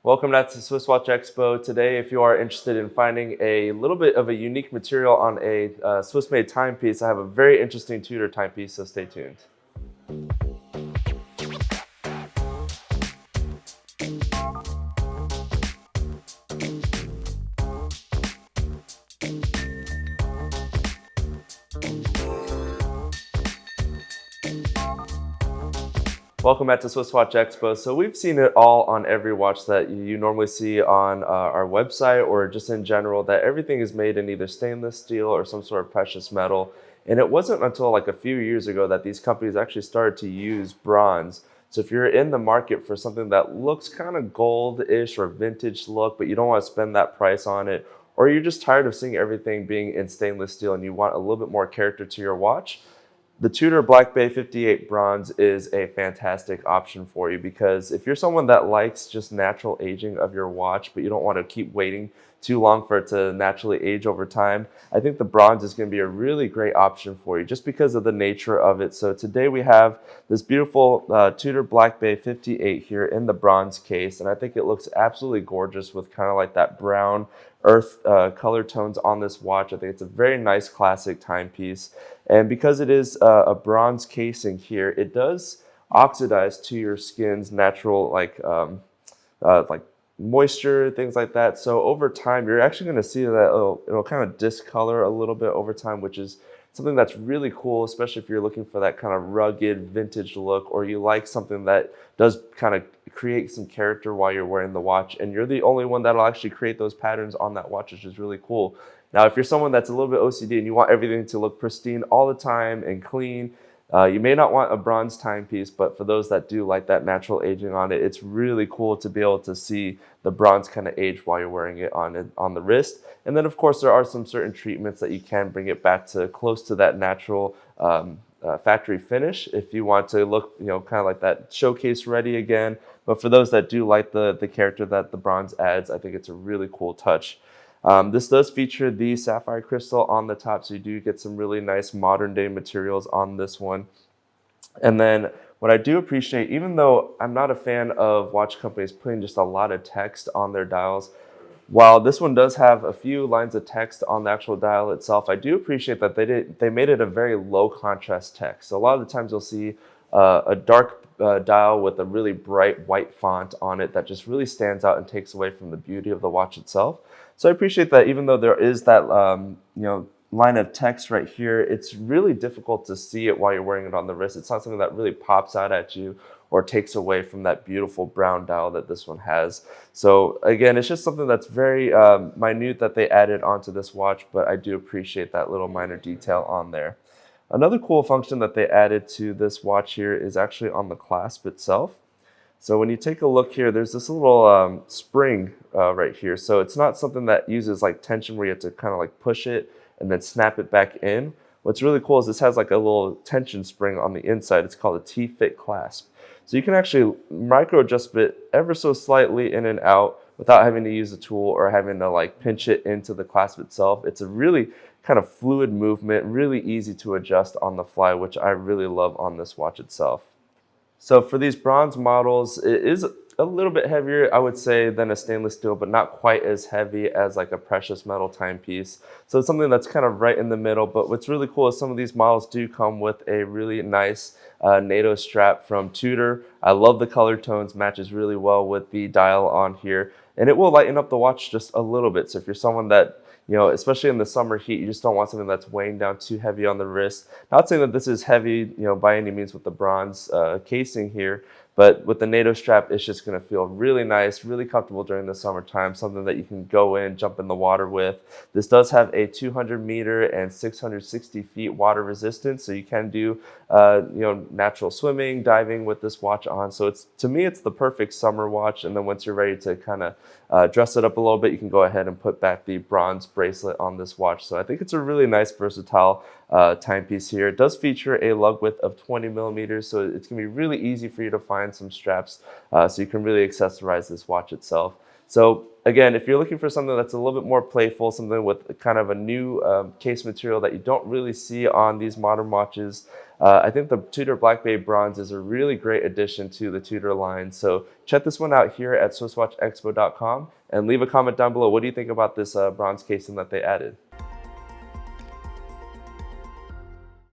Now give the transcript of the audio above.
Welcome back to SwissWatchExpo. Today, if you are interested in finding a little bit of a unique material on a Swiss-made timepiece, I have a very interesting Tudor timepiece, so stay tuned. Welcome back to SwissWatchExpo. So we've seen it all on every watch that you normally see on our website or just in general, that everything is made in either stainless steel or some sort of precious metal. And it wasn't until like a few years ago that these companies actually started to use bronze. So if you're in the market for something that looks kind of gold-ish or vintage look, but you don't want to spend that price on it, or you're just tired of seeing everything being in stainless steel and you want a little bit more character to your watch, the Tudor Black Bay 58 bronze is a fantastic option for you, because if you're someone that likes just natural aging of your watch, but you don't want to keep waiting too long for it to naturally age over time, I think the bronze is going to be a really great option for you just because of the nature of it. So today we have this beautiful Tudor Black Bay 58 here in the bronze case, and I think it looks absolutely gorgeous with kind of like that brown earth color tones on this watch. I think it's a very nice classic timepiece. And because it is a bronze casing here, it does oxidize to your skin's natural like moisture, things like that. So over time, you're actually going to see that it'll kind of discolor a little bit over time, which is something that's really cool, especially if you're looking for that kind of rugged vintage look, or you like something that does kind of create some character while you're wearing the watch, and you're the only one that'll actually create those patterns on that watch, which is really cool. Now, if you're someone that's a little bit OCD and you want everything to look pristine all the time and clean, you may not want a bronze timepiece, but for those that do like that natural aging on it, it's really cool to be able to see the bronze kind of age while you're wearing it on the wrist. And then, of course, there are some certain treatments that you can bring it back to close to that natural factory finish if you want to look, kind of like that showcase ready again. But for those that do like the character that the bronze adds, I think it's a really cool touch. This does feature the Sapphire Crystal on the top, so you do get some really nice modern day materials on this one. And then what I do appreciate, even though I'm not a fan of watch companies putting just a lot of text on their dials, while this one does have a few lines of text on the actual dial itself, I do appreciate that they made it a very low contrast text. So a lot of the times you'll see a dark dial with a really bright white font on it that just really stands out and takes away from the beauty of the watch itself. So I appreciate that even though there is that line of text right here, it's really difficult to see it while you're wearing it on the wrist. It's not something that really pops out at you or takes away from that beautiful brown dial that this one has. So again, it's just something that's very minute that they added onto this watch, but I do appreciate that little minor detail on there. Another cool function that they added to this watch here is actually on the clasp itself. So when you take a look here, there's this little spring right here. So it's not something that uses like tension where you have to kind of like push it and then snap it back in. What's really cool is this has like a little tension spring on the inside. It's called a T-fit clasp. So you can actually micro adjust it ever so slightly in and out without having to use a tool or having to like pinch it into the clasp itself. It's a really kind of fluid movement, really easy to adjust on the fly, which I really love on this watch itself. So for these bronze models, it is a little bit heavier, I would say, than a stainless steel, but not quite as heavy as like a precious metal timepiece. So it's something that's kind of right in the middle. But what's really cool is some of these models do come with a really nice NATO strap from Tudor. I love the color tones, matches really well with the dial on here. And it will lighten up the watch just a little bit. So if you're someone that, especially in the summer heat, you just don't want something that's weighing down too heavy on the wrist. Not saying that this is heavy, by any means with the bronze casing here, but with the NATO strap, it's just going to feel really nice, really comfortable during the summertime, something that you can go in, jump in the water with. This does have a 200 meter and 660 feet water resistance, so you can do, natural swimming, diving with this watch on. So to me, it's the perfect summer watch. And then once you're ready to kind of dress it up a little bit, you can go ahead and put back the bronze bracelet on this watch. So I think it's a really nice, versatile timepiece here. It does feature a lug width of 20 millimeters, so it's going to be really easy for you to find some straps so you can really accessorize this watch itself. So again, if you're looking for something that's a little bit more playful, something with kind of a new case material that you don't really see on these modern watches, I think the Tudor Black Bay Bronze is a really great addition to the Tudor line. So check this one out here at SwissWatchExpo.com and leave a comment down below. What do you think about this bronze casing that they added?